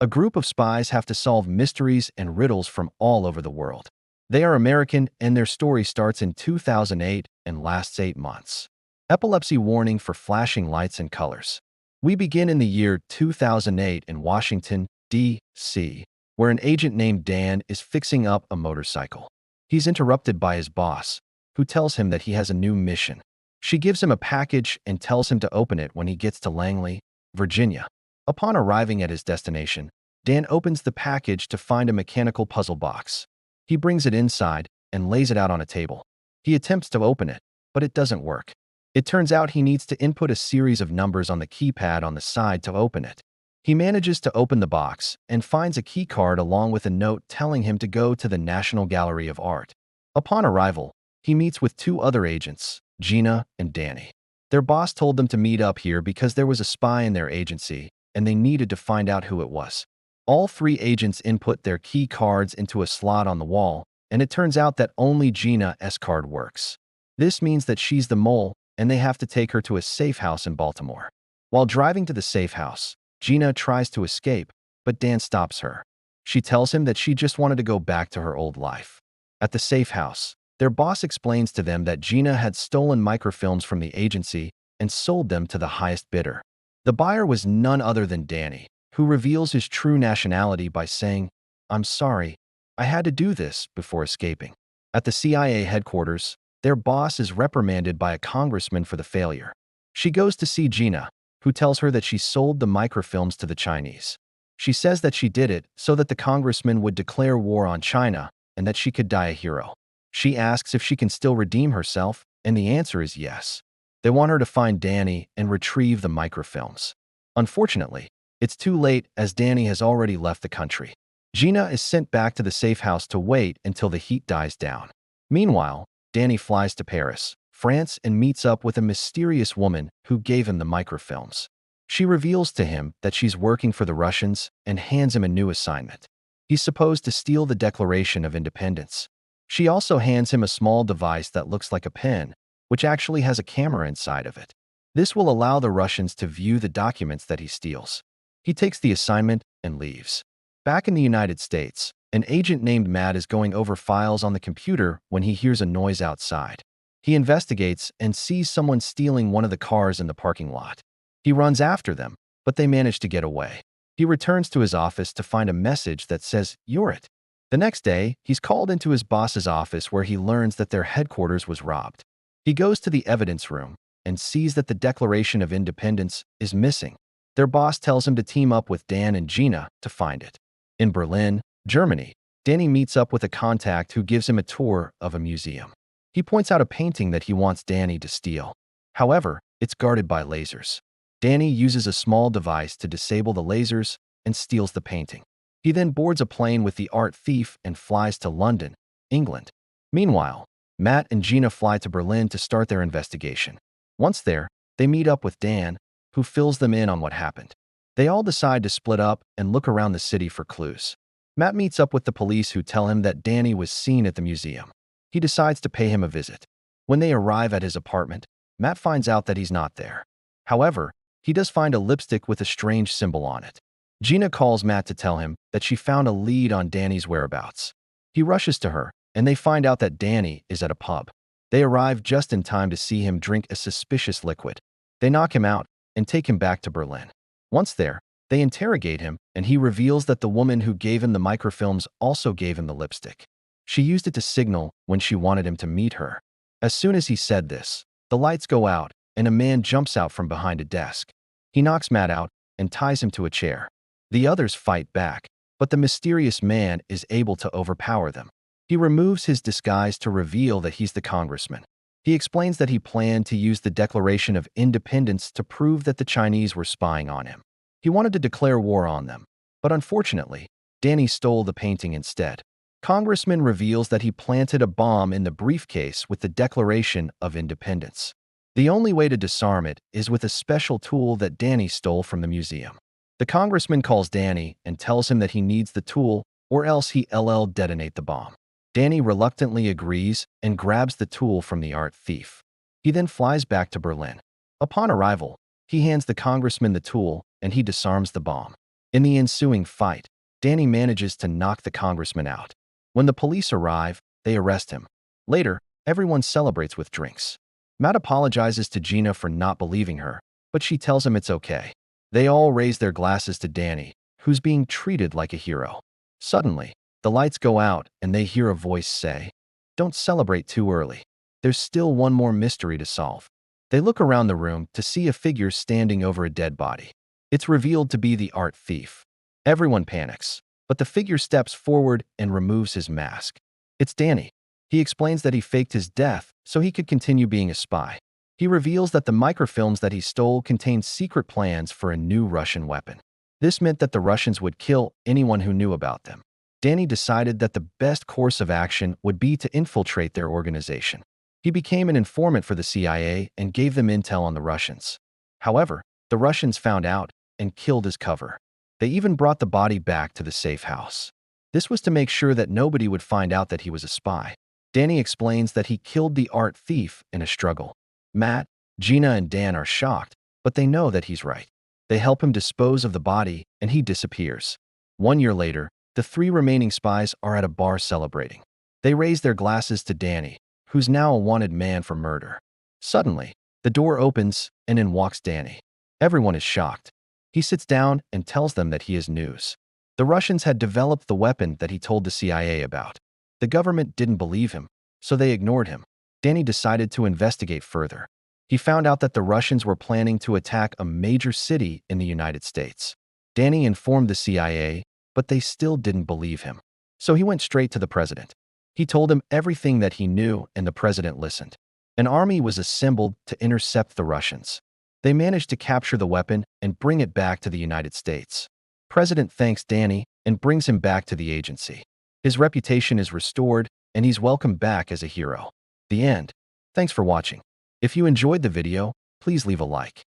A group of spies have to solve mysteries and riddles from all over the world. They are American, and their story starts in 2008 and lasts 8 months. Epilepsy warning for flashing lights and colors. We begin in the year 2008 in Washington, D.C., where an agent named Dan is fixing up a motorcycle. He's interrupted by his boss, who tells him that he has a new mission. She gives him a package and tells him to open it when he gets to Langley, Virginia. Upon arriving at his destination, Dan opens the package to find a mechanical puzzle box. He brings it inside and lays it out on a table. He attempts to open it, but it doesn't work. It turns out he needs to input a series of numbers on the keypad on the side to open it. He manages to open the box and finds a key card along with a note telling him to go to the National Gallery of Art. Upon arrival, he meets with 2 other agents, Gina and Danny. Their boss told them to meet up here because there was a spy in their agency, and they needed to find out who it was. All 3 agents input their key cards into a slot on the wall, and it turns out that only Gina's card works. This means that she's the mole, and they have to take her to a safe house in Baltimore. While driving to the safe house, Gina tries to escape, but Dan stops her. She tells him that she just wanted to go back to her old life. At the safe house, their boss explains to them that Gina had stolen microfilms from the agency and sold them to the highest bidder. The buyer was none other than Danny, who reveals his true nationality by saying, "I'm sorry, I had to do this," before escaping. At the CIA headquarters, their boss is reprimanded by a congressman for the failure. She goes to see Gina, who tells her that she sold the microfilms to the Chinese. She says that she did it so that the congressman would declare war on China and that she could die a hero. She asks if she can still redeem herself, and the answer is yes. They want her to find Danny and retrieve the microfilms. Unfortunately, it's too late as Danny has already left the country. Gina is sent back to the safe house to wait until the heat dies down. Meanwhile, Danny flies to Paris, France, and meets up with a mysterious woman who gave him the microfilms. She reveals to him that she's working for the Russians and hands him a new assignment. He's supposed to steal the Declaration of Independence. She also hands him a small device that looks like a pen, which actually has a camera inside of it. This will allow the Russians to view the documents that he steals. He takes the assignment and leaves. Back in the United States, an agent named Matt is going over files on the computer when he hears a noise outside. He investigates and sees someone stealing one of the cars in the parking lot. He runs after them, but they manage to get away. He returns to his office to find a message that says, "You're it." The next day, he's called into his boss's office where he learns that their headquarters was robbed. He goes to the evidence room and sees that the Declaration of Independence is missing. Their boss tells him to team up with Dan and Gina to find it. In Berlin, Germany, Danny meets up with a contact who gives him a tour of a museum. He points out a painting that he wants Danny to steal. However, it's guarded by lasers. Danny uses a small device to disable the lasers and steals the painting. He then boards a plane with the art thief and flies to London, England. Meanwhile, Matt and Gina fly to Berlin to start their investigation. Once there, they meet up with Dan, who fills them in on what happened. They all decide to split up and look around the city for clues. Matt meets up with the police who tell him that Danny was seen at the museum. He decides to pay him a visit. When they arrive at his apartment, Matt finds out that he's not there. However, he does find a lipstick with a strange symbol on it. Gina calls Matt to tell him that she found a lead on Danny's whereabouts. He rushes to her, and they find out that Danny is at a pub. They arrive just in time to see him drink a suspicious liquid. They knock him out and take him back to Berlin. Once there, they interrogate him, and he reveals that the woman who gave him the microfilms also gave him the lipstick. She used it to signal when she wanted him to meet her. As soon as he said this, the lights go out, and a man jumps out from behind a desk. He knocks Matt out and ties him to a chair. The others fight back, but the mysterious man is able to overpower them. He removes his disguise to reveal that he's the congressman. He explains that he planned to use the Declaration of Independence to prove that the Chinese were spying on him. He wanted to declare war on them, but unfortunately, Danny stole the painting instead. Congressman reveals that he planted a bomb in the briefcase with the Declaration of Independence. The only way to disarm it is with a special tool that Danny stole from the museum. The congressman calls Danny and tells him that he needs the tool or else he'll detonate the bomb. Danny reluctantly agrees and grabs the tool from the art thief. He then flies back to Berlin. Upon arrival, he hands the congressman the tool and he disarms the bomb. In the ensuing fight, Danny manages to knock the congressman out. When the police arrive, they arrest him. Later, everyone celebrates with drinks. Matt apologizes to Gina for not believing her, but she tells him it's okay. They all raise their glasses to Danny, who's being treated like a hero. Suddenly, the lights go out and they hear a voice say, "Don't celebrate too early. There's still one more mystery to solve." They look around the room to see a figure standing over a dead body. It's revealed to be the art thief. Everyone panics, but the figure steps forward and removes his mask. It's Danny. He explains that he faked his death so he could continue being a spy. He reveals that the microfilms that he stole contained secret plans for a new Russian weapon. This meant that the Russians would kill anyone who knew about them. Danny decided that the best course of action would be to infiltrate their organization. He became an informant for the CIA and gave them intel on the Russians. However, the Russians found out and killed his cover. They even brought the body back to the safe house. This was to make sure that nobody would find out that he was a spy. Danny explains that he killed the art thief in a struggle. Matt, Gina, and Dan are shocked, but they know that he's right. They help him dispose of the body, and he disappears. 1 year later, the 3 remaining spies are at a bar celebrating. They raise their glasses to Danny, who's now a wanted man for murder. Suddenly, the door opens, and in walks Danny. Everyone is shocked. He sits down and tells them that he has news. The Russians had developed the weapon that he told the CIA about. The government didn't believe him, so they ignored him. Danny decided to investigate further. He found out that the Russians were planning to attack a major city in the United States. Danny informed the CIA, but they still didn't believe him. So he went straight to the president. He told him everything that he knew, and the president listened. An army was assembled to intercept the Russians. They managed to capture the weapon and bring it back to the United States. President thanks Danny and brings him back to the agency. His reputation is restored, and he's welcomed back as a hero. The end. Thanks for watching. If you enjoyed the video, please leave a like.